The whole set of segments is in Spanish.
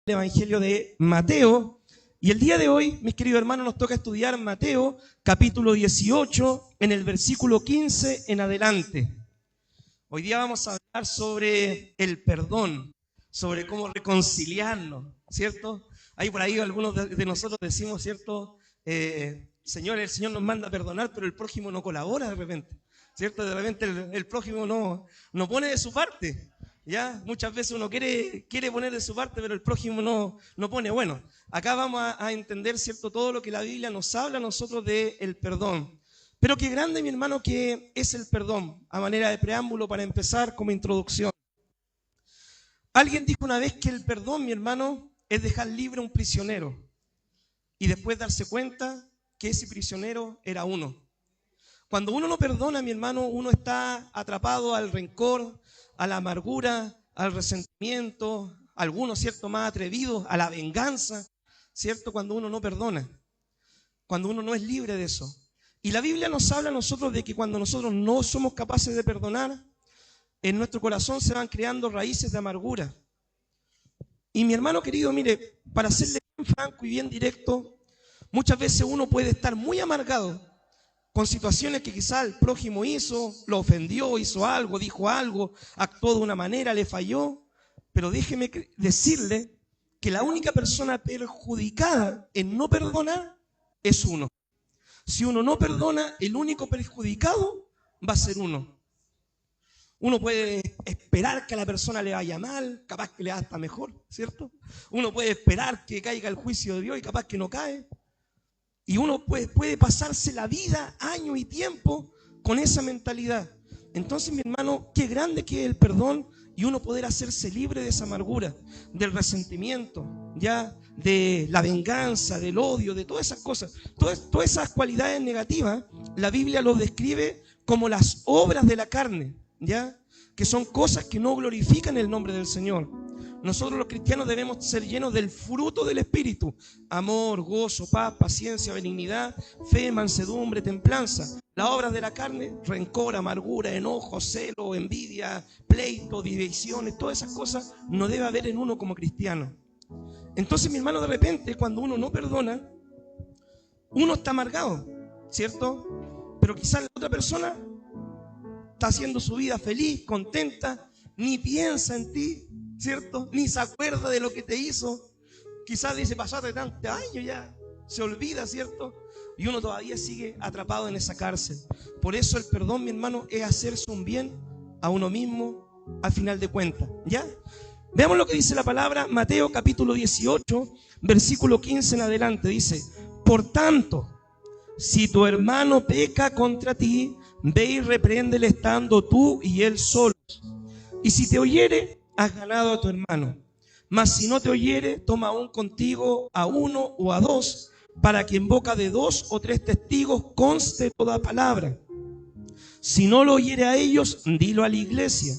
el Evangelio de Mateo. Y el día de hoy, mis queridos hermanos, nos toca estudiar Mateo, capítulo 18, en el versículo 15 en adelante. Hoy día vamos a hablar sobre el perdón, sobre cómo reconciliarnos, ¿cierto? Hay por ahí algunos de nosotros decimos, ¿cierto? Señor, el Señor nos manda a perdonar, pero el prójimo no colabora de repente, ¿cierto? De repente el prójimo no pone de su parte. ¿Ya? Muchas veces uno quiere poner de su parte, pero el prójimo no pone. Bueno, acá vamos a entender, ¿cierto?, todo lo que la Biblia nos habla a nosotros del perdón. Pero qué grande, mi hermano, que es el perdón, a manera de preámbulo para empezar como introducción. Alguien dijo una vez que el perdón, mi hermano, es dejar libre a un prisionero y después darse cuenta que ese prisionero era uno. Cuando uno no perdona, mi hermano, uno está atrapado al rencor, a la amargura, al resentimiento, algunos, ¿cierto?, más atrevidos, a la venganza, ¿cierto?, cuando uno no perdona, cuando uno no es libre de eso. Y la Biblia nos habla a nosotros de que cuando nosotros no somos capaces de perdonar, en nuestro corazón se van creando raíces de amargura. Y mi hermano querido, mire, para serle bien franco y bien directo, muchas veces uno puede estar muy amargado con situaciones que quizá el prójimo hizo, lo ofendió, hizo algo, dijo algo, actuó de una manera, le falló. Pero déjeme decirle que la única persona perjudicada en no perdonar es uno. Si uno no perdona, el único perjudicado va a ser uno. Uno puede esperar que a la persona le vaya mal, capaz que le va hasta mejor, ¿cierto? Uno puede esperar que caiga el juicio de Dios y capaz que no cae. Y uno puede pasarse la vida, años y tiempo con esa mentalidad. Entonces, mi hermano, qué grande que es el perdón y uno poder hacerse libre de esa amargura, del resentimiento, ya, de la venganza, del odio, de todas esas cosas. Todas esas cualidades negativas, la Biblia los describe como las obras de la carne, ya, que son cosas que no glorifican el nombre del Señor. Nosotros los cristianos debemos ser llenos del fruto del Espíritu: amor, gozo, paz, paciencia, benignidad, fe, mansedumbre, templanza. Las obras de la carne: rencor, amargura, enojo, celo, envidia, pleito, divisiones, todas esas cosas no debe haber en uno como cristiano. Entonces, mi hermano, de repente, cuando uno no perdona, uno está amargado, ¿cierto? Pero quizás la otra persona está haciendo su vida feliz, contenta, ni piensa en ti, ¿cierto? Ni se acuerda de lo que te hizo. Quizás dice, pasaste tantos años ya, se olvida, ¿cierto? Y uno todavía sigue atrapado en esa cárcel. Por eso el perdón, mi hermano, es hacerse un bien a uno mismo al final de cuentas, ¿ya? Veamos lo que dice la palabra, Mateo capítulo 18, versículo 15 en adelante. Dice: por tanto, si tu hermano peca contra ti, ve y repréndele estando tú y él solos. Y si te oyere, has ganado a tu hermano. Mas si no te oyere, toma aún contigo a uno o a dos, para que en boca de 2 o 3 testigos conste toda palabra. Si no lo oyere a ellos, dilo a la iglesia.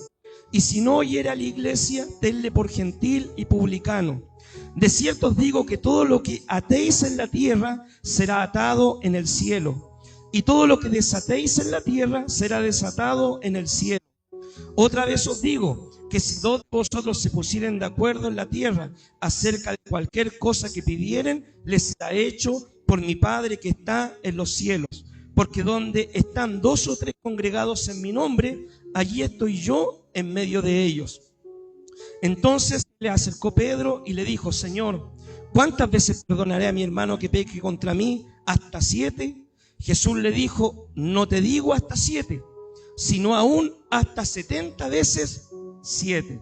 Y si no oyere a la iglesia, tenle por gentil y publicano. De cierto os digo que todo lo que atéis en la tierra será atado en el cielo, y todo lo que desatéis en la tierra será desatado en el cielo. Otra vez os digo que si 2 de vosotros se pusieren de acuerdo en la tierra acerca de cualquier cosa que pidieren, les será hecho por mi Padre que está en los cielos. Porque donde están 2 o 3 congregados en mi nombre, allí estoy yo en medio de ellos. Entonces le acercó Pedro y le dijo: Señor, ¿cuántas veces perdonaré a mi hermano que peque contra mí? ¿Hasta 7? Jesús le dijo: no te digo hasta 7, sino aún hasta 70 veces 7.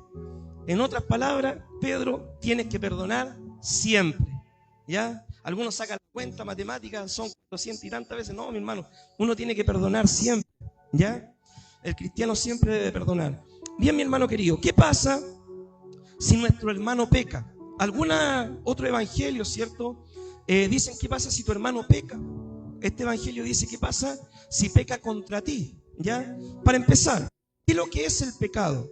En otras palabras, Pedro, tienes que perdonar siempre, ¿ya? Algunos sacan la cuenta matemática, son 200 y tantas veces. No, mi hermano, uno tiene que perdonar siempre, ¿ya? El cristiano siempre debe perdonar. Bien, mi hermano querido, ¿qué pasa si nuestro hermano peca? Otro evangelio, ¿cierto? Dicen, ¿qué pasa si tu hermano peca? Este evangelio dice, ¿qué pasa si peca contra ti? ¿Ya? Para empezar, ¿qué es lo que es el pecado?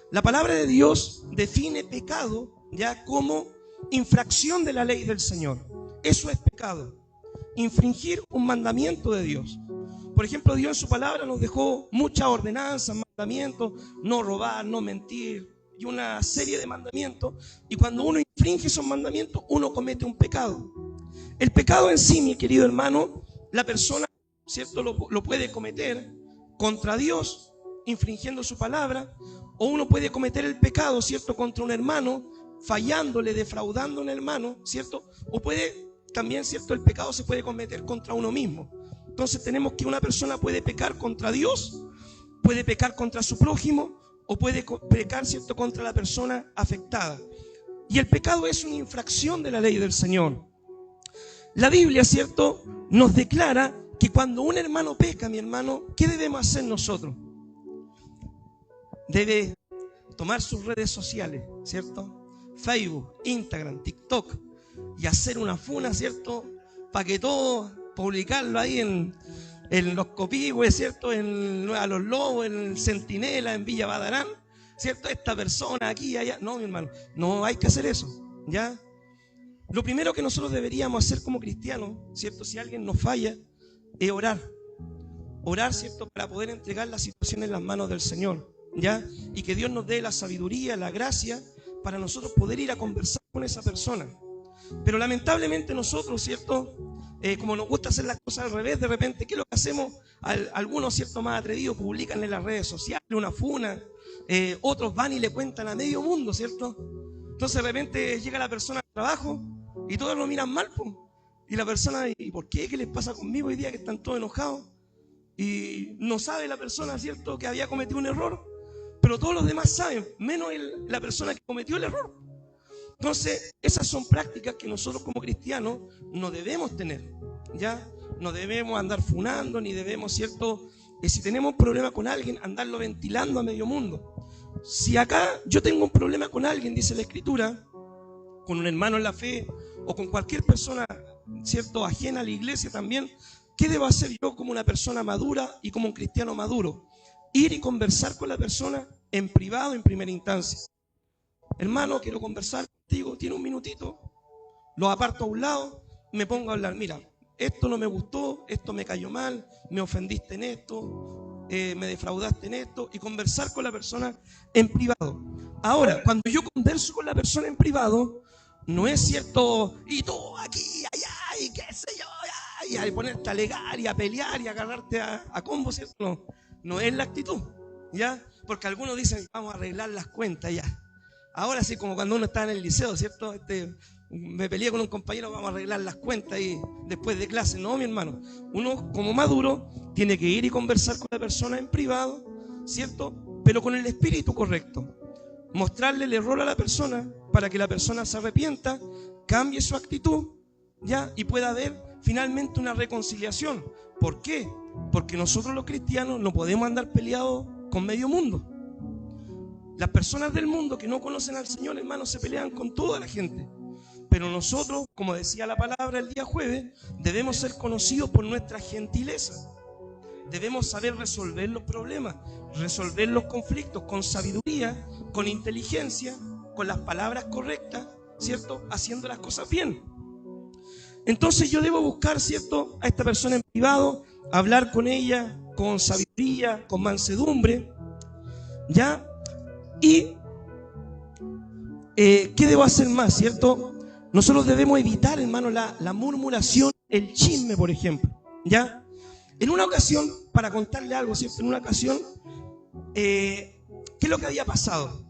La palabra de Dios define pecado, ¿ya?, como infracción de la ley del Señor. Eso es pecado, infringir un mandamiento de Dios. Por ejemplo, Dios en su palabra nos dejó muchas ordenanzas, mandamientos: no robar, no mentir, y una serie de mandamientos. Y cuando uno infringe esos mandamientos, uno comete un pecado. El pecado en sí, mi querido hermano, la persona, ¿cierto?, lo puede cometer contra Dios, infringiendo su palabra, o uno puede cometer el pecado, ¿cierto?, contra un hermano, fallándole, defraudando a un hermano, ¿cierto? O puede también, ¿cierto?, el pecado se puede cometer contra uno mismo. Entonces tenemos que una persona puede pecar contra Dios, puede pecar contra su prójimo, o puede pecar, ¿cierto?, contra la persona afectada. Y el pecado es una infracción de la ley del Señor. La Biblia, ¿cierto?, nos declara que cuando un hermano peca, mi hermano, ¿qué debemos hacer nosotros? Debe tomar sus redes sociales, ¿cierto? Facebook, Instagram, TikTok, y hacer una funa, ¿cierto?, para que todos, publicarlo ahí en los Copihue, ¿cierto?, a los Lobos, en el Centinela, en Villa Badarán, ¿cierto? Esta persona aquí, allá. No, mi hermano, no hay que hacer eso, ¿ya? Lo primero que nosotros deberíamos hacer como cristianos, ¿cierto?, si alguien nos falla, es orar. Orar, ¿cierto?, para poder entregar la situación en las manos del Señor, ¿ya? Y que Dios nos dé la sabiduría, la gracia, para nosotros poder ir a conversar con esa persona. Pero lamentablemente nosotros, ¿cierto?, como nos gusta hacer las cosas al revés, de repente, ¿qué es lo que hacemos? Algunos, ¿cierto?, más atrevidos publican en las redes sociales una funa, otros van y le cuentan a medio mundo, ¿cierto? Entonces de repente llega la persona al trabajo y todos lo miran mal, pues. Y la persona, ¿y por qué? ¿Qué les pasa conmigo hoy día que están todos enojados? Y no sabe la persona, ¿cierto?, que había cometido un error, pero todos los demás saben, menos la persona que cometió el error. Entonces, esas son prácticas que nosotros como cristianos no debemos tener, ¿ya? No debemos andar funando, ni debemos, ¿cierto?, si tenemos un problema con alguien, andarlo ventilando a medio mundo. Si acá yo tengo un problema con alguien, dice la Escritura, con un hermano en la fe, o con cualquier persona, ¿cierto?, ajena a la iglesia también, ¿qué debo hacer yo como una persona madura y como un cristiano maduro? Ir y conversar con la persona en privado, en primera instancia. Hermano, quiero conversar contigo, tiene un minutito, lo aparto a un lado, me pongo a hablar. Mira, esto no me gustó, esto me cayó mal, me ofendiste en esto, me defraudaste en esto, y conversar con la persona en privado. Ahora, cuando yo converso con la persona en privado, no es cierto, y tú aquí, allá, y qué sé yo, y a ponerte a alegar y a pelear y a agarrarte a combo, ¿cierto? No, no es la actitud, ¿ya? Porque algunos dicen, vamos a arreglar las cuentas ya. Ahora sí, como cuando uno está en el liceo, ¿cierto? Me peleé con un compañero, vamos a arreglar las cuentas y después de clase. No, mi hermano, uno como maduro tiene que ir y conversar con la persona en privado, ¿cierto? Pero con el espíritu correcto. Mostrarle el error a la persona para que la persona se arrepienta, cambie su actitud, ¿ya? Y pueda haber finalmente una reconciliación. ¿Por qué? Porque nosotros los cristianos no podemos andar peleados con medio mundo. Las personas del mundo que no conocen al Señor, hermanos, se pelean con toda la gente. Pero nosotros, como decía la palabra el día jueves, debemos ser conocidos por nuestra gentileza. Debemos saber resolver los problemas, resolver los conflictos con sabiduría, con inteligencia, con las palabras correctas, ¿cierto? Haciendo las cosas bien. Entonces yo debo buscar, ¿cierto?, a esta persona en privado, hablar con ella con sabiduría, con mansedumbre, ¿ya? Y ¿qué debo hacer más, cierto? Nosotros debemos evitar, hermano, la murmuración, el chisme, por ejemplo, ¿ya? En una ocasión, para contarle algo, ¿cierto? En una ocasión, ¿qué es lo que había pasado?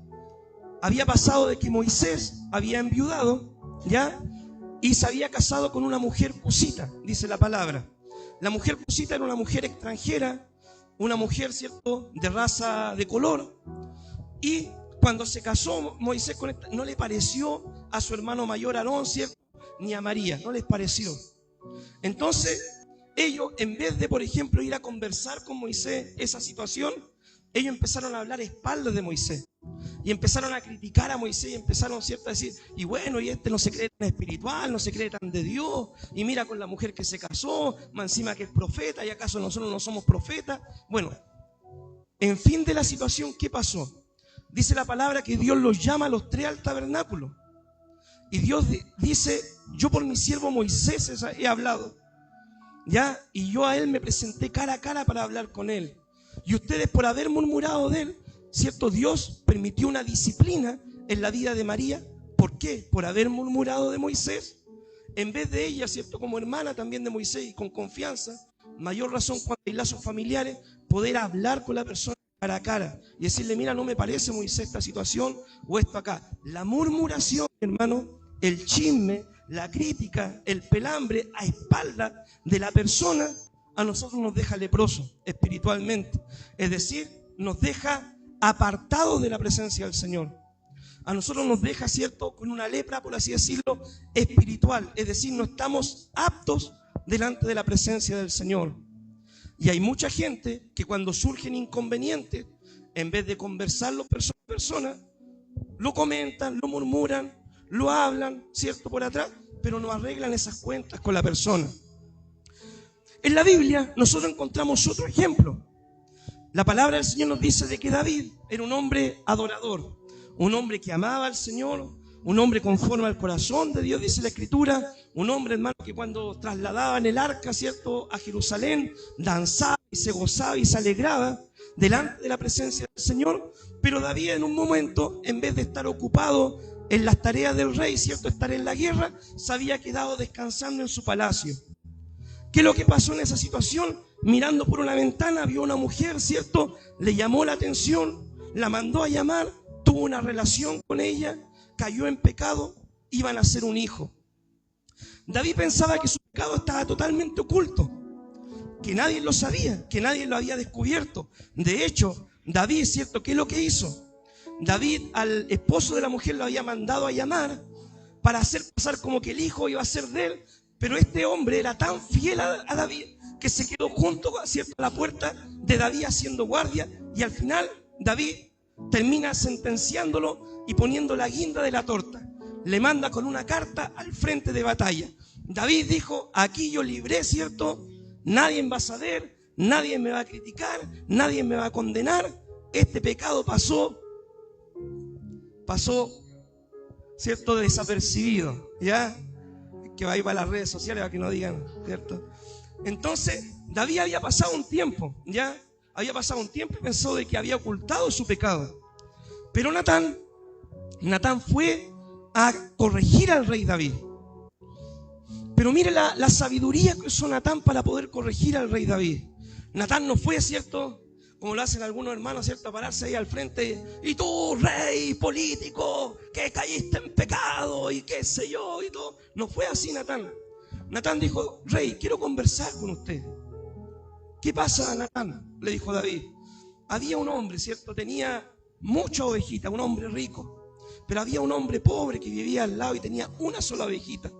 Había pasado de que Moisés había enviudado, ¿ya? Y se había casado con una mujer cusita, dice la palabra. La mujer cusita era una mujer extranjera, una mujer, ¿cierto?, de raza de color. Y cuando se casó Moisés con esta, no le pareció a su hermano mayor Aarón, ¿cierto?, ni a María, no les pareció. Entonces, ellos, en vez de, por ejemplo, ir a conversar con Moisés esa situación, ellos empezaron a hablar a espaldas de Moisés. Y empezaron a criticar a Moisés y empezaron, ¿cierto?, a decir, y bueno, y este no se cree tan espiritual, no se cree tan de Dios, y mira con la mujer que se casó, más encima que es profeta, ¿y acaso nosotros no somos profetas? Bueno, en fin de la situación, ¿qué pasó? Dice la palabra que Dios los llama a los tres al tabernáculo. Y Dios dice, yo por mi siervo Moisés he hablado, ¿ya? Y yo a él me presenté cara a cara para hablar con él. Y ustedes, por haber murmurado de él, ¿cierto?, Dios permitió una disciplina en la vida de María ¿Por qué? Por haber murmurado de Moisés. En vez de ella, ¿cierto? Como hermana también de Moisés y con confianza, mayor razón cuando hay lazos familiares, poder hablar con la persona cara a cara y decirle, mira, no me parece, Moisés, esta situación o esto acá. La murmuración, hermano, el chisme, la crítica, el pelambre a espalda de la persona, a nosotros nos deja leprosos espiritualmente. Es decir, nos deja apartados de la presencia del Señor. A nosotros nos deja, ¿cierto?, con una lepra, por así decirlo, espiritual. Es decir, no estamos aptos delante de la presencia del Señor. Y hay mucha gente que cuando surgen inconvenientes, en vez de conversarlo persona a persona, lo comentan, lo murmuran, lo hablan, ¿cierto?, por atrás, pero no arreglan esas cuentas con la persona. En la Biblia nosotros encontramos otro ejemplo. La palabra del Señor nos dice de que David era un hombre adorador, un hombre que amaba al Señor, un hombre conforme al corazón de Dios, dice la Escritura, un hombre, hermano, que cuando trasladaban el arca, ¿cierto?, a Jerusalén, danzaba y se gozaba y se alegraba delante de la presencia del Señor. Pero David, en un momento, en vez de estar ocupado en las tareas del rey, ¿cierto?, estar en la guerra, se había quedado descansando en su palacio. ¿Qué es lo que pasó en esa situación? Mirando por una ventana, vio una mujer, ¿cierto?, le llamó la atención, la mandó a llamar, tuvo una relación con ella, cayó en pecado, iban a ser un hijo. David pensaba que su pecado estaba totalmente oculto, que nadie lo sabía, que nadie lo había descubierto. De hecho, David, ¿cierto?, ¿qué es lo que hizo? David al esposo de la mujer lo había mandado a llamar para hacer pasar como que el hijo iba a ser de él, pero este hombre era tan fiel a David que se quedó junto, ¿cierto?, a la puerta de David haciendo guardia, y al final David termina sentenciándolo y poniendo la guinda de la torta. Le manda con una carta al frente de batalla. David dijo, aquí yo libré, ¿cierto? Nadie me va a saber, nadie me va a criticar, nadie me va a condenar. Este pecado pasó, ¿cierto?, desapercibido, ¿ya? Que va a ir para las redes sociales para que no digan, ¿cierto? Entonces, David había pasado un tiempo, ¿ya? Había pasado un tiempo y pensó de que había ocultado su pecado. Pero Natán fue a corregir al rey David. Pero mire la sabiduría que usó Natán para poder corregir al rey David. Natán no fue, ¿cierto?, como lo hacen algunos hermanos, ¿cierto?, a pararse ahí al frente. Y tú, rey político, que caíste en pecado y qué sé yo y todo. No fue así Natán. Natán dijo, rey, quiero conversar con usted. ¿Qué pasa, Natán?, le dijo David. Había un hombre, ¿cierto?, tenía muchas ovejitas, un hombre rico. Pero había un hombre pobre que vivía al lado y tenía una sola ovejita.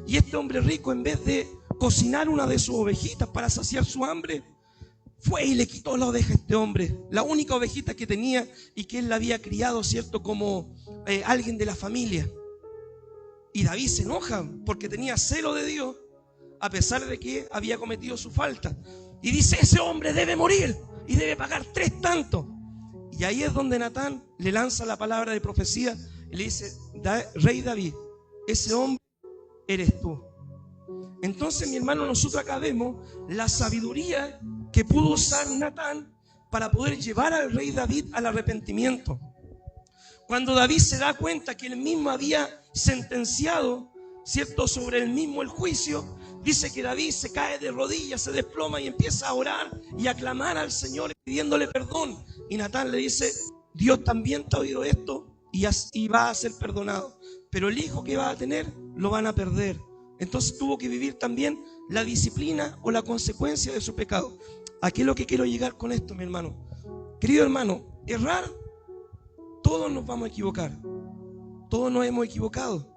Y este hombre rico, en vez de cocinar una de sus ovejitas para saciar su hambre, fue y le quitó la oveja a este hombre, la única ovejita que tenía y que él la había criado, ¿cierto?, como alguien de la familia. Y David se enoja porque tenía celo de Dios, a pesar de que había cometido su falta. Y dice, ese hombre debe morir y debe pagar 3 tantos. Y ahí es donde Natán le lanza la palabra de profecía y le dice, rey David, ese hombre eres tú. Entonces, mi hermano, nosotros acá vemos la sabiduría que pudo usar Natán para poder llevar al rey David al arrepentimiento. Cuando David se da cuenta que él mismo había sentenciado, ¿cierto?, sobre él mismo el juicio, dice que David se cae de rodillas, se desploma y empieza a orar y a clamar al Señor pidiéndole perdón. Y Natán le dice, Dios también te ha oído esto y va a ser perdonado. Pero el hijo que va a tener lo van a perder. Entonces tuvo que vivir también la disciplina o la consecuencia de su pecado. ¿A qué es lo que quiero llegar con esto, mi hermano? Querido hermano, errar, todos nos vamos a equivocar. Todos nos hemos equivocado.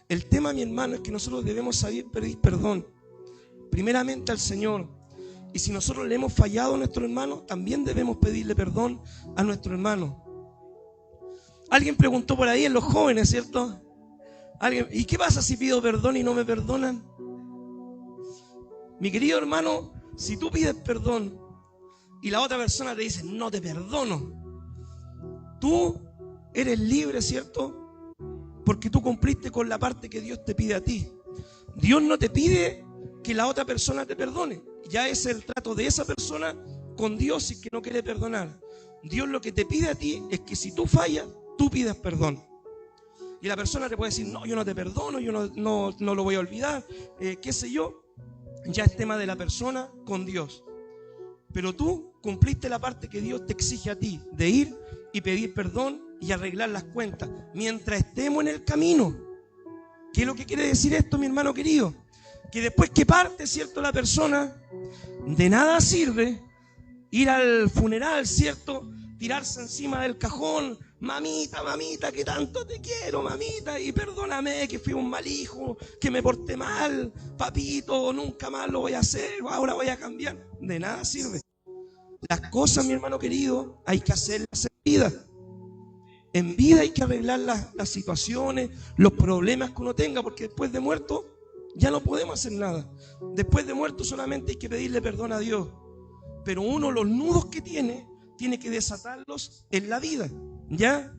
El tema, mi hermano, es que nosotros debemos saber pedir perdón. Primeramente al Señor. Y si nosotros le hemos fallado a nuestro hermano, también debemos pedirle perdón a nuestro hermano. Alguien preguntó por ahí en los jóvenes, ¿cierto? ¿Y qué pasa si pido perdón y no me perdonan? Mi querido hermano, si tú pides perdón y la otra persona te dice, no te perdono, tú eres libre, ¿cierto? Porque tú cumpliste con la parte que Dios te pide a ti. Dios no te pide que la otra persona te perdone. Ya es el trato de esa persona con Dios y que no quiere perdonar. Dios lo que te pide a ti es que si tú fallas, tú pidas perdón. Y la persona te puede decir, no, yo no te perdono, yo no lo voy a olvidar, qué sé yo. Ya es tema de la persona con Dios. Pero tú cumpliste la parte que Dios te exige a ti, de ir y pedir perdón y arreglar las cuentas, mientras estemos en el camino. ¿Qué es lo que quiere decir esto, mi hermano querido? Que después que parte, ¿cierto?, la persona, de nada sirve ir al funeral, ¿cierto?, tirarse encima del cajón, mamita, mamita, que tanto te quiero, mamita, y perdóname que fui un mal hijo, que me porté mal, papito, nunca más lo voy a hacer, ahora voy a cambiar. De nada sirve. Las cosas, mi hermano querido, hay que hacerlas en vida. En vida hay que arreglar las situaciones, los problemas que uno tenga, porque después de muerto ya no podemos hacer nada. Después de muerto solamente hay que pedirle perdón a Dios. Pero uno, los nudos que tiene que desatarlos en la vida, ¿ya?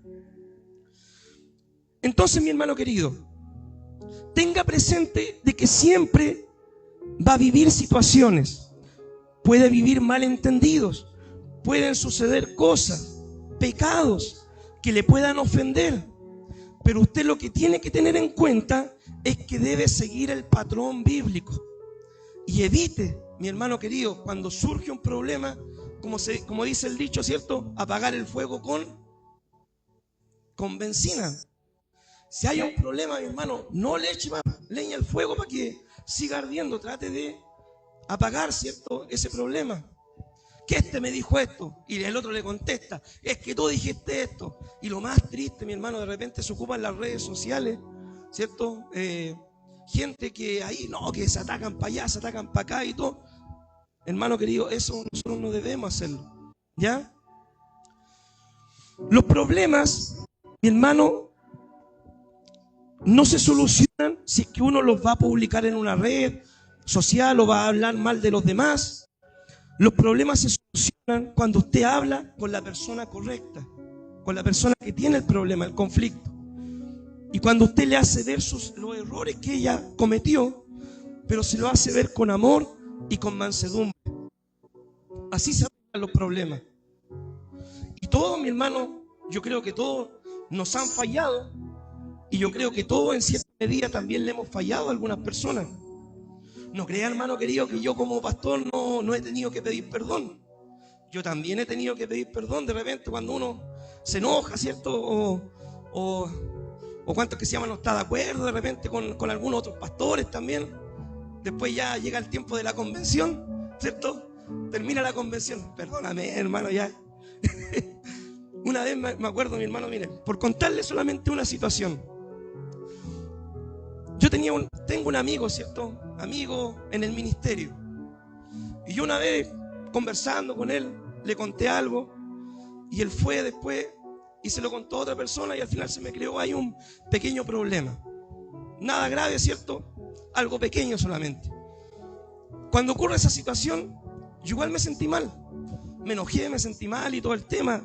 Entonces, mi hermano querido, tenga presente de que siempre va a vivir situaciones, puede vivir malentendidos, pueden suceder cosas, pecados que le puedan ofender, pero usted lo que tiene que tener en cuenta es que debe seguir el patrón bíblico y evite, mi hermano querido, cuando surge un problema, como dice el dicho, ¿cierto?, apagar el fuego con benzina. Si hay un problema, mi hermano, no le eche más leña al fuego para que siga ardiendo. Trate de apagar, ¿cierto?, ese problema. Que este me dijo esto y el otro le contesta, es que tú dijiste esto. Y lo más triste, mi hermano, de repente se ocupan las redes sociales, ¿cierto? Gente que ahí, no, que se atacan para allá, se atacan para acá y todo. Hermano querido, eso nosotros no debemos hacerlo, ¿ya? Los problemas, mi hermano, no se solucionan si es que uno los va a publicar en una red social o va a hablar mal de los demás. Los problemas se solucionan cuando usted habla con la persona correcta, con la persona que tiene el problema, el conflicto. Y cuando usted le hace ver los errores que ella cometió, pero se lo hace ver con amor y con mansedumbre. Así se arreglan los problemas. Y todos, mi hermano, yo creo que todos nos han fallado. Y yo creo que todos en cierta medida también le hemos fallado a algunas personas. No crea, hermano querido, que yo como pastor no he tenido que pedir perdón. Yo también he tenido que pedir perdón de repente cuando uno se enoja, ¿cierto? O cuántos que se llaman no está de acuerdo de repente con algunos otros pastores también. Después ya llega el tiempo de la convención, ¿cierto? Termina la convención. Perdóname, hermano, ya. Una vez me acuerdo, mi hermano, miren, por contarle solamente una situación. Yo tengo un amigo, ¿cierto? Amigo en el ministerio. Y yo una vez, conversando con él, le conté algo. Y él fue después y se lo contó a otra persona y al final se me creó ahí un pequeño problema. Nada grave, ¿cierto? Algo pequeño solamente. Cuando ocurre esa situación, yo igual me sentí mal. Me enojé, me sentí mal y todo el tema.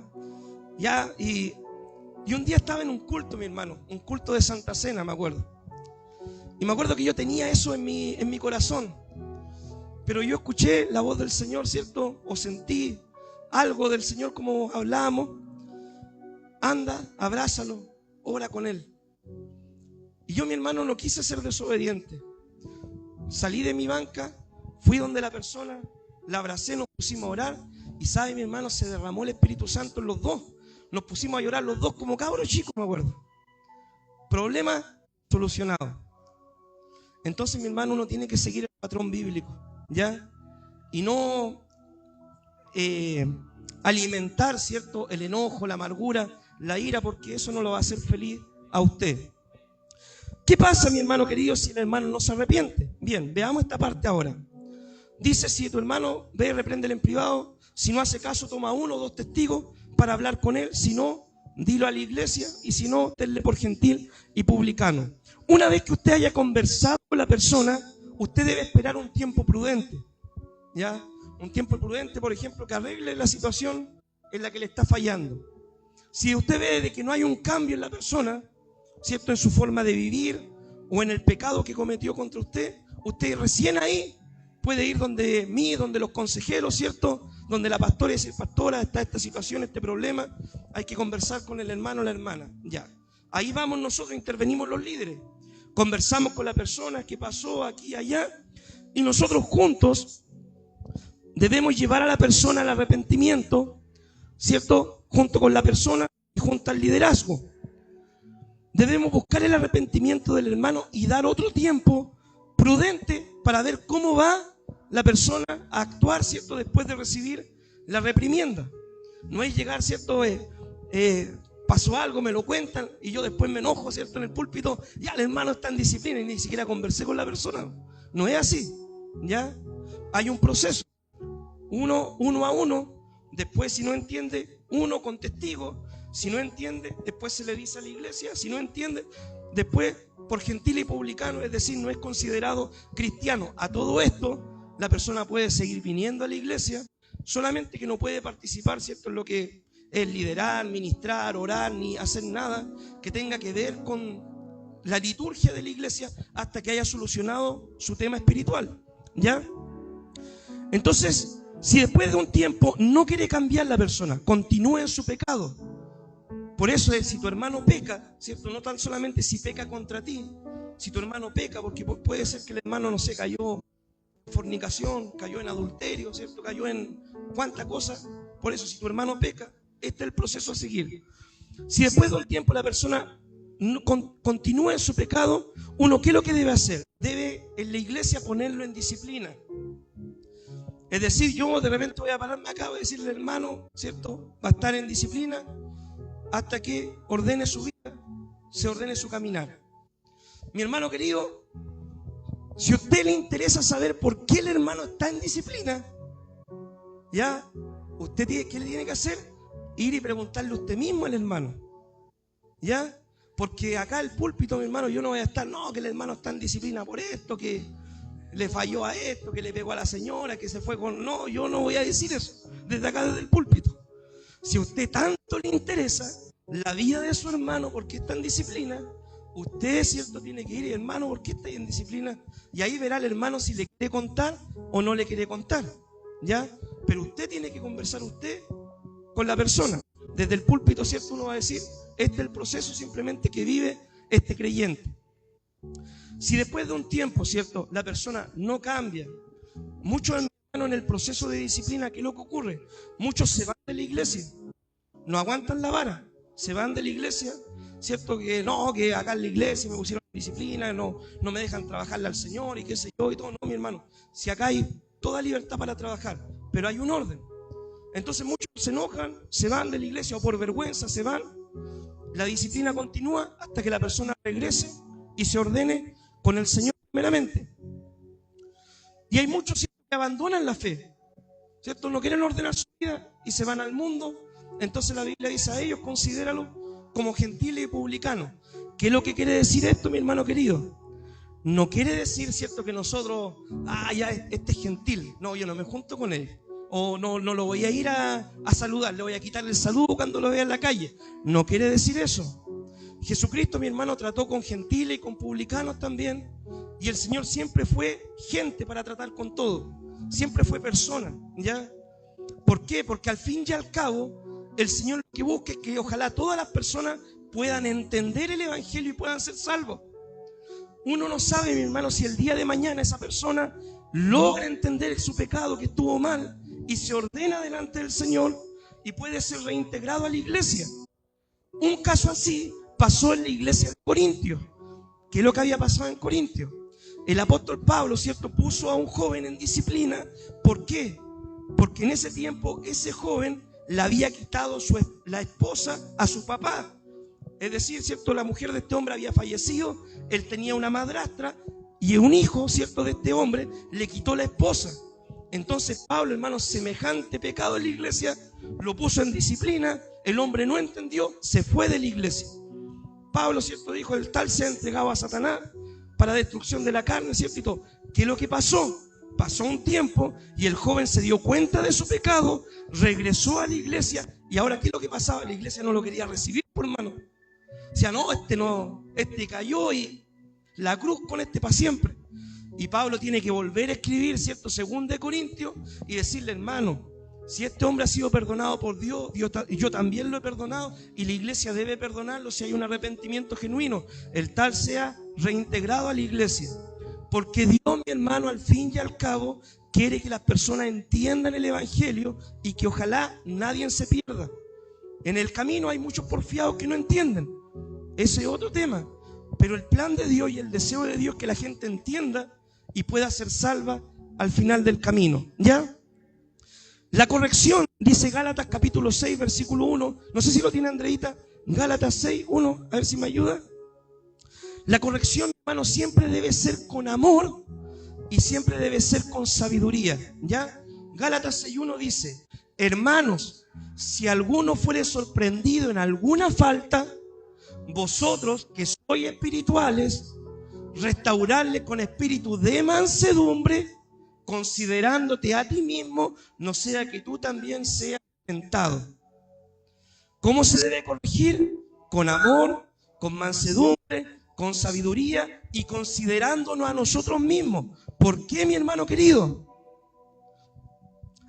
Ya, y un día estaba en un culto, mi hermano, un culto de Santa Cena, me acuerdo. Y me acuerdo que yo tenía eso en mi corazón. Pero yo escuché la voz del Señor, ¿cierto? O sentí algo del Señor como hablábamos. Anda, abrázalo, ora con él. Y yo, mi hermano, no quise ser desobediente. Salí de mi banca, fui donde la persona, la abracé, nos pusimos a orar. Y sabe, mi hermano, se derramó el Espíritu Santo en los dos. Nos pusimos a llorar los dos como cabros chicos, me acuerdo. Problema solucionado. Entonces, mi hermano, uno tiene que seguir el patrón bíblico, ¿ya? Y no alimentar, ¿cierto?, el enojo, la amargura, la ira, porque eso no lo va a hacer feliz a usted. ¿Qué pasa, mi hermano querido, si el hermano no se arrepiente? Bien, veamos esta parte ahora. Dice, si tu hermano ve, repréndele en privado. Si no hace caso, toma 1 o 2 testigos para hablar con él. Si no, dilo a la iglesia. Y si no, tenle por gentil y publicano. Una vez que usted haya conversado con la persona, usted debe esperar un tiempo prudente, ¿ya? Un tiempo prudente, por ejemplo, que arregle la situación en la que le está fallando. Si usted ve de que no hay un cambio en la persona, ¿cierto?, en su forma de vivir o en el pecado que cometió contra usted, usted recién ahí puede ir donde mí, donde los consejeros, ¿cierto?, donde la pastora y decir, pastora, está esta situación, este problema, hay que conversar con el hermano o la hermana, ya. ahí vamos nosotros, intervenimos los líderes. Conversamos con la persona que pasó aquí y allá, y nosotros juntos debemos llevar a la persona al arrepentimiento, ¿cierto? Junto con la persona y junto al liderazgo. Debemos buscar el arrepentimiento del hermano y dar otro tiempo prudente para ver cómo va la persona a actuar, ¿cierto? Después de recibir la reprimienda. No es llegar, ¿cierto? Pasó algo, me lo cuentan y yo después me enojo, ¿cierto? En el púlpito, ya el hermano está en disciplina y ni siquiera conversé con la persona. No es así, ¿ya? Hay un proceso, uno a uno. Después, si no entiende, uno con testigo. Si no entiende, después se le dice a la iglesia. Si no entiende, después por gentil y publicano, es decir, no es considerado cristiano. A todo esto, la persona puede seguir viniendo a la iglesia, solamente que no puede participar, ¿cierto?, en lo que es liderar, ministrar, orar, ni hacer nada que tenga que ver con la liturgia de la iglesia hasta que haya solucionado su tema espiritual, ¿ya? Entonces, si después de un tiempo no quiere cambiar la persona, continúa en su pecado. Por eso es, si tu hermano peca, ¿cierto? No tan solamente si peca contra ti, si tu hermano peca, porque puede ser que el hermano, no sé, cayó en fornicación, cayó en adulterio, ¿cierto? Cayó en cuánta cosa. Por eso, si tu hermano peca, este es el proceso a seguir. Si después de un tiempo la persona continúa en su pecado, uno, ¿qué es lo que debe hacer? Debe en la iglesia ponerlo en disciplina. Es decir, yo de repente voy a pararme acá y decirle, hermano, ¿cierto? Va a estar en disciplina hasta que ordene su vida, se ordene su caminar. Mi hermano querido, si a usted le interesa saber por qué el hermano está en disciplina, ¿ya? ¿Usted qué le tiene que hacer? Ir y preguntarle usted mismo al hermano, ¿ya? Porque acá el púlpito, mi hermano, yo no voy a estar, no, que el hermano está en disciplina por esto, que le falló a esto, que le pegó a la señora, que se fue con... No, yo no voy a decir eso desde acá, desde el púlpito. Si a usted tanto le interesa la vida de su hermano porque está en disciplina, usted, ¿cierto?, tiene que ir, hermano, ¿por qué está en disciplina? Y ahí verá el hermano si le quiere contar o no le quiere contar, ¿ya? Pero usted tiene que conversar usted con la persona. Desde el púlpito, ¿cierto?, uno va a decir, este es el proceso simplemente que vive este creyente. Si después de un tiempo, ¿cierto?, la persona no cambia, muchos hermanos en el proceso de disciplina, ¿qué es lo que ocurre? Muchos se van de la iglesia, no aguantan la vara, se van de la iglesia, ¿cierto? Que no, que acá en la iglesia me pusieron disciplina, no me dejan trabajarle al Señor y qué sé yo y todo. No, mi hermano, si acá hay toda libertad para trabajar, pero hay un orden. Entonces muchos se enojan, se van de la iglesia o por vergüenza se van. La disciplina continúa hasta que la persona regrese y se ordene con el Señor primeramente. Y hay muchos, ¿cierto?, que abandonan la fe, ¿cierto? No quieren ordenar su vida y se van al mundo. Entonces la Biblia dice a ellos, considéralo como gentiles y publicanos. ¿Qué es lo que quiere decir esto, mi hermano querido? No quiere decir, ¿cierto?, que nosotros, ya este es gentil. No, yo no me junto con él. O no lo voy a ir a saludar, le voy a quitar el saludo cuando lo vea en la calle. No quiere decir eso. Jesucristo, mi hermano, trató con gentiles y con publicanos también. Y el Señor siempre fue gente para tratar con todo. Siempre fue persona, ¿ya? ¿Por qué? Porque al fin y al cabo, el Señor lo que busca es que ojalá todas las personas puedan entender el Evangelio y puedan ser salvos. Uno no sabe, mi hermano, si el día de mañana esa persona logra entender su pecado, que estuvo mal, y se ordena delante del Señor y puede ser reintegrado a la iglesia. Un caso así pasó en la iglesia de Corintios. ¿Qué es lo que había pasado en Corintios? El apóstol Pablo, ¿cierto?, puso a un joven en disciplina. ¿Por qué? Porque en ese tiempo ese joven le había quitado la esposa a su papá. Es decir, ¿cierto?, la mujer de este hombre había fallecido, él tenía una madrastra y un hijo, ¿cierto?, de este hombre le quitó la esposa. Entonces Pablo, hermano, semejante pecado en la iglesia, lo puso en disciplina, el hombre no entendió, se fue de la iglesia. Pablo, ¿cierto?, dijo, el tal se ha entregado a Satanás para destrucción de la carne, ¿cierto? Y todo. ¿Qué es lo que pasó? Pasó un tiempo y el joven se dio cuenta de su pecado, regresó a la iglesia y ahora ¿qué es lo que pasaba? La iglesia no lo quería recibir, por hermano. O sea, este cayó y la cruz con este para siempre. Y Pablo tiene que volver a escribir, ¿cierto?, 2 Corintios y decirle, hermano, Si este hombre ha sido perdonado por Dios, yo también lo he perdonado, y la iglesia debe perdonarlo si hay un arrepentimiento genuino. El tal sea reintegrado a la iglesia. Porque Dios, mi hermano, al fin y al cabo, quiere que las personas entiendan el evangelio y que ojalá nadie se pierda. En el camino hay muchos porfiados que no entienden. Ese es otro tema. Pero el plan de Dios y el deseo de Dios es que la gente entienda y pueda ser salva al final del camino. ¿Ya? La corrección, dice Gálatas capítulo 6, versículo 1. No sé si lo tiene Andreita. Gálatas 6, 1. A ver si me ayuda. La corrección, hermano, siempre debe ser con amor y siempre debe ser con sabiduría. ¿Ya? Gálatas 6, 1 dice: hermanos, si alguno fuere sorprendido en alguna falta, vosotros que sois espirituales, restaurarle con espíritu de mansedumbre, considerándote a ti mismo, no sea que tú también seas tentado. ¿Cómo se debe corregir? Con amor, con mansedumbre, con sabiduría y considerándonos a nosotros mismos. ¿Por qué, mi hermano querido?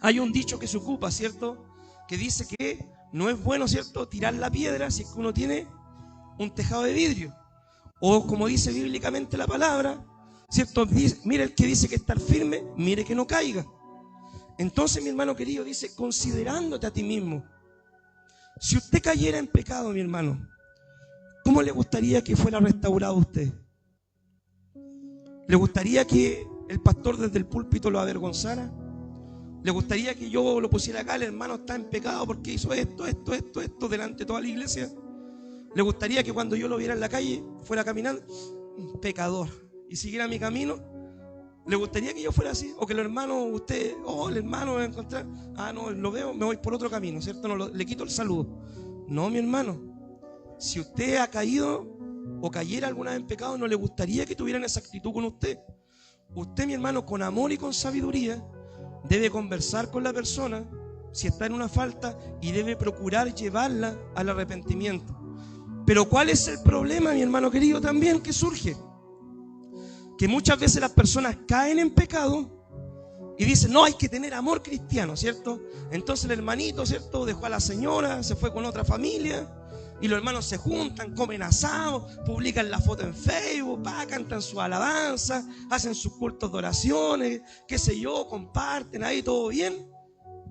Hay un dicho que se ocupa, ¿cierto? Que dice que no es bueno, ¿cierto?, tirar la piedra si es que uno tiene un tejado de vidrio. O como dice bíblicamente la palabra, ¿cierto? Mire el que dice que estar firme, mire que no caiga. Entonces, mi hermano querido, dice, considerándote a ti mismo. Si usted cayera en pecado, mi hermano, ¿cómo le gustaría que fuera restaurado usted? ¿Le gustaría que el pastor desde el púlpito lo avergonzara? ¿Le gustaría que yo lo pusiera acá, el hermano está en pecado porque hizo esto, delante de toda la iglesia? ¿Le gustaría que cuando yo lo viera en la calle, fuera caminando, pecador, y siguiera mi camino? ¿Le gustaría que yo fuera así? O que el hermano, usted, el hermano va a encontrar, no, lo veo, me voy por otro camino, ¿cierto? No, le quito el saludo. No, mi hermano, si usted ha caído o cayera alguna vez en pecado, no le gustaría que tuvieran esa actitud con usted. Usted, mi hermano, con amor y con sabiduría, debe conversar con la persona si está en una falta y debe procurar llevarla al arrepentimiento. Pero ¿cuál es el problema, mi hermano querido, también que surge? Que muchas veces las personas caen en pecado y dicen, no, hay que tener amor cristiano, ¿cierto? Entonces el hermanito, ¿cierto?, dejó a la señora, se fue con otra familia, y los hermanos se juntan, comen asado, publican la foto en Facebook, cantan su alabanza, hacen sus cultos de oraciones, qué sé yo, comparten ahí todo bien.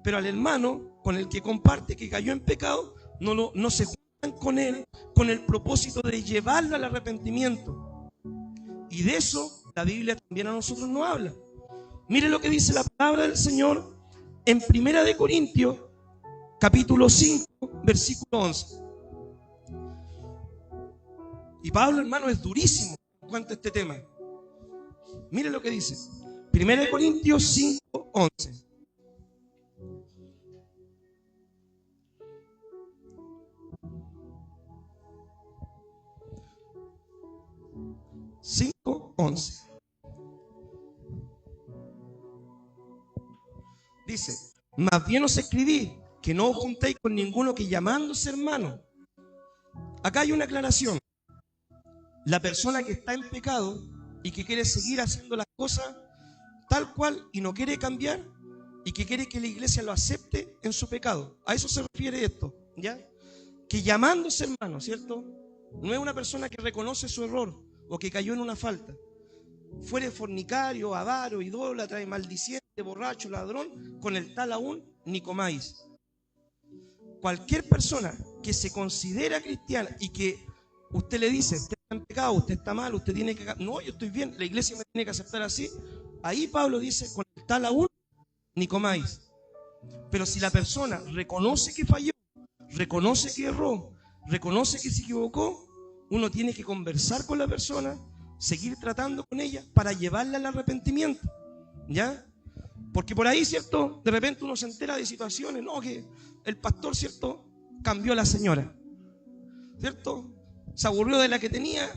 Pero al hermano con el que comparte, que cayó en pecado, no se juntan con él con el propósito de llevarlo al arrepentimiento. Y de eso la Biblia también a nosotros nos habla. Mire lo que dice la palabra del Señor en 1 de Corintios capítulo 5 versículo 11. Y Pablo, hermano, es durísimo en cuanto a este tema. Mire lo que dice 1 Corintios 5, 11. Dice: más bien os escribí que no os juntéis con ninguno que llamándose hermano. Acá hay una aclaración. La persona que está en pecado y que quiere seguir haciendo las cosas tal cual y no quiere cambiar y que quiere que la iglesia lo acepte en su pecado. A eso se refiere esto, ¿ya? Que llamándose hermano, ¿cierto? No es una persona que reconoce su error o que cayó en una falta. Fuere fornicario, avaro, idólatra, maldiciente, borracho, ladrón, con el tal aún ni comáis. Cualquier persona que se considera cristiana y que usted le dice, usted está en pecado, usted está mal, usted tiene que... No, yo estoy bien, la iglesia me tiene que aceptar así. Ahí Pablo dice, con el tal aún ni comáis. Pero si la persona reconoce que falló, reconoce que erró, reconoce que se equivocó, uno tiene que conversar con la persona, seguir tratando con ella para llevarla al arrepentimiento, ¿ya? Porque por ahí, ¿cierto?, de repente uno se entera de situaciones, ¿no?, que el pastor, ¿cierto?, cambió a la señora, ¿cierto?, se aburrió de la que tenía,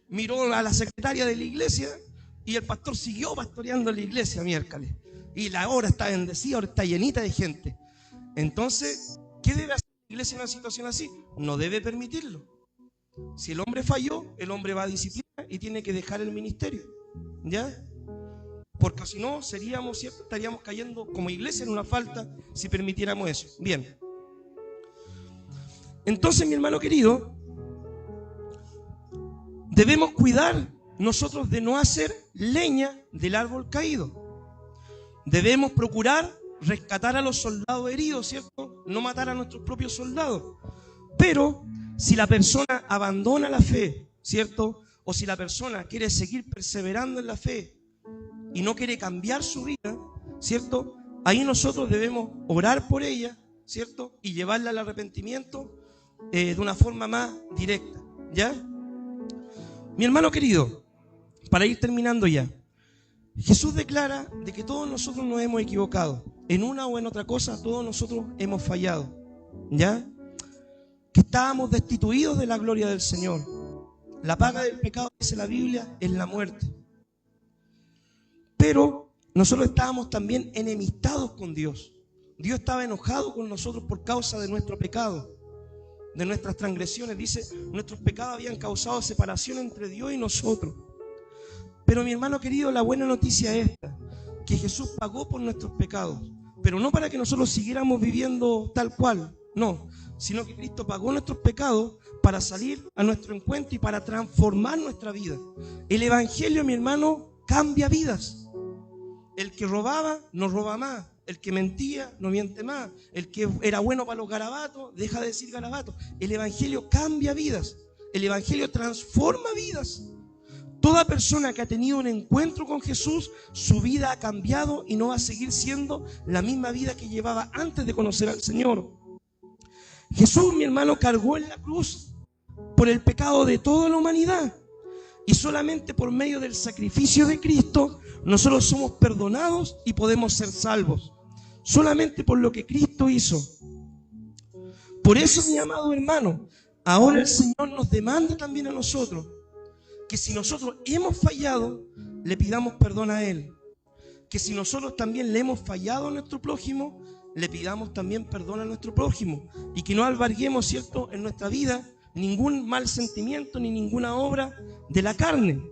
miró a la secretaria de la iglesia y el pastor siguió pastoreando la iglesia miércoles. Y la hora está bendecida, ahora está llenita de gente. Entonces, ¿qué debe hacer la iglesia en una situación así? No debe permitirlo. Si el hombre falló, el hombre va a disciplinar y tiene que dejar el ministerio, ¿ya? porque si no seríamos, ¿cierto? Estaríamos cayendo como iglesia en una falta si permitiéramos eso. Bien. Entonces, mi hermano querido, debemos cuidar nosotros de no hacer leña del árbol caído. Debemos procurar rescatar a los soldados heridos, ¿cierto? No matar a nuestros propios soldados. Pero si la persona abandona la fe, ¿cierto? O si la persona quiere seguir perseverando en la fe y no quiere cambiar su vida, ¿cierto? Ahí nosotros debemos orar por ella, ¿cierto? Y llevarla al arrepentimiento de una forma más directa, ¿ya? Mi hermano querido, para ir terminando ya, Jesús declara de que todos nosotros nos hemos equivocado. En una o en otra cosa, todos nosotros hemos fallado, ¿ya? Que estábamos destituidos de la gloria del Señor. La paga del pecado, dice la Biblia, es la muerte. Pero nosotros estábamos también enemistados con Dios. Dios estaba enojado con nosotros por causa de nuestro pecado, de nuestras transgresiones. Dice, nuestros pecados habían causado separación entre Dios y nosotros. Pero mi hermano querido, la buena noticia es esta, que Jesús pagó por nuestros pecados, pero no para que nosotros siguiéramos viviendo tal cual, no, sino que Cristo pagó nuestros pecados para salir a nuestro encuentro y para transformar nuestra vida. El Evangelio, mi hermano, cambia vidas. El que robaba no roba más, el que mentía no miente más, el que era bueno para los garabatos deja de decir garabatos. El Evangelio cambia vidas, el Evangelio transforma vidas. Toda persona que ha tenido un encuentro con Jesús, su vida ha cambiado y no va a seguir siendo la misma vida que llevaba antes de conocer al Señor. Jesús, mi hermano, cargó en la cruz por el pecado de toda la humanidad. Y solamente por medio del sacrificio de Cristo, nosotros somos perdonados y podemos ser salvos. Solamente por lo que Cristo hizo. Por eso, mi amado hermano, ahora el Señor nos demanda también a nosotros que si nosotros hemos fallado, le pidamos perdón a Él. Que si nosotros también le hemos fallado a nuestro prójimo, le pidamos también perdón a nuestro prójimo. Y que no alberguemos, ¿cierto?, en nuestra vida ningún mal sentimiento ni ninguna obra de la carne.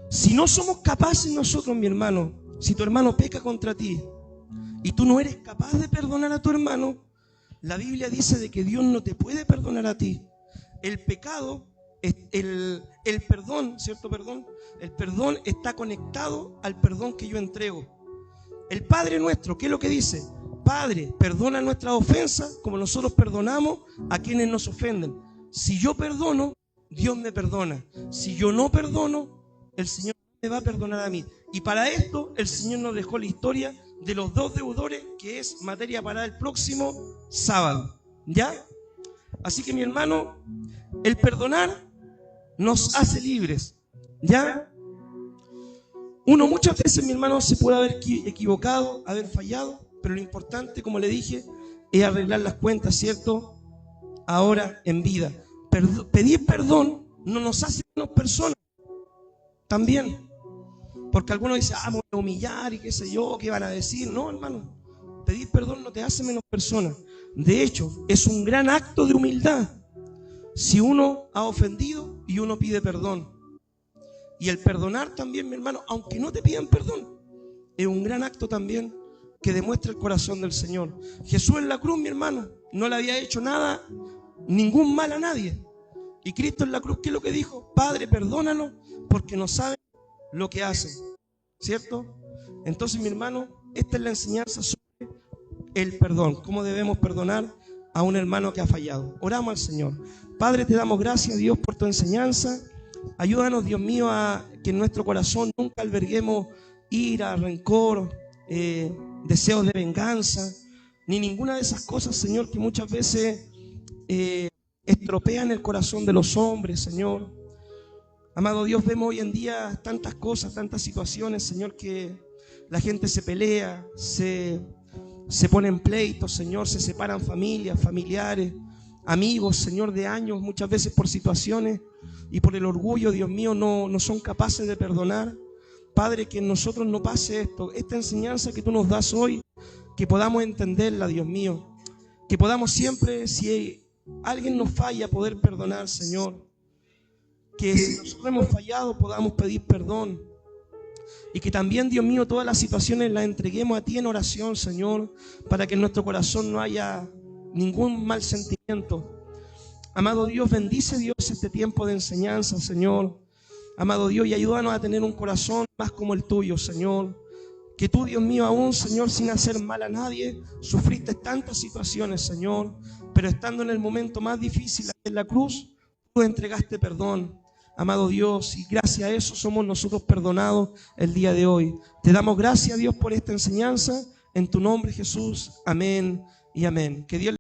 Si no somos capaces nosotros, mi hermano, si tu hermano peca contra ti y tú no eres capaz de perdonar a tu hermano, la Biblia dice de que Dios no te puede perdonar a ti. El pecado, el perdón, ¿cierto? El perdón está conectado al perdón que yo entrego. El Padre nuestro, ¿qué es lo que dice? Padre, perdona nuestras ofensas como nosotros perdonamos a quienes nos ofenden. Si yo perdono, Dios me perdona. Si yo no perdono, el Señor me va a perdonar a mí. Y para esto el Señor nos dejó la historia de los dos deudores, que es materia para el próximo sábado, ¿ya? Así que mi hermano, el perdonar nos hace libres, ¿ya? Uno muchas veces, mi hermano, se puede haber equivocado, haber fallado, pero lo importante, como le dije, es arreglar las cuentas, ¿cierto? Ahora en vida. Pedir perdón no nos hace menos personas. También. Porque algunos dicen, me voy a humillar y qué sé yo, qué van a decir. No, hermano. Pedir perdón no te hace menos persona. De hecho, es un gran acto de humildad. Si uno ha ofendido y uno pide perdón. Y el perdonar también, mi hermano, aunque no te pidan perdón, es un gran acto también que demuestra el corazón del Señor. Jesús en la cruz, mi hermano, no le había hecho nada, ningún mal a nadie. Y Cristo en la cruz, ¿qué es lo que dijo? Padre, perdónalo porque no saben lo que hacen. ¿Cierto? Entonces, mi hermano, esta es la enseñanza sobre el perdón. Cómo debemos perdonar a un hermano que ha fallado. Oramos al Señor. Padre, te damos gracias, Dios, por tu enseñanza. Ayúdanos, Dios mío, a que en nuestro corazón nunca alberguemos ira, rencor, deseos de venganza, ni ninguna de esas cosas, Señor, que muchas veces estropean el corazón de los hombres, Señor. Amado Dios, vemos hoy en día tantas cosas, tantas situaciones, Señor, que la gente se pelea, se pone en pleitos, Señor, se separan familias, familiares, amigos, Señor, de años, muchas veces por situaciones y por el orgullo, Dios mío, no son capaces de perdonar. Padre, que en nosotros no pase esto, esta enseñanza que tú nos das hoy, que podamos entenderla, Dios mío, que podamos siempre, si alguien nos falla, poder perdonar, Señor, que si nosotros hemos fallado podamos pedir perdón, Y que también, Dios mío, todas las situaciones las entreguemos a ti en oración, Señor, para que en nuestro corazón no haya ningún mal sentimiento. Amado Dios, bendice, Dios, este tiempo de enseñanza, Señor. Amado Dios, y ayúdanos a tener un corazón más como el tuyo, Señor. Que tú, Dios mío, aún, Señor, sin hacer mal a nadie, sufriste tantas situaciones, Señor, pero estando en el momento más difícil en la cruz, tú entregaste perdón. Amado Dios, y gracias a eso somos nosotros perdonados el día de hoy. Te damos gracias, Dios, por esta enseñanza. En tu nombre, Jesús. Amén y amén. Que Dios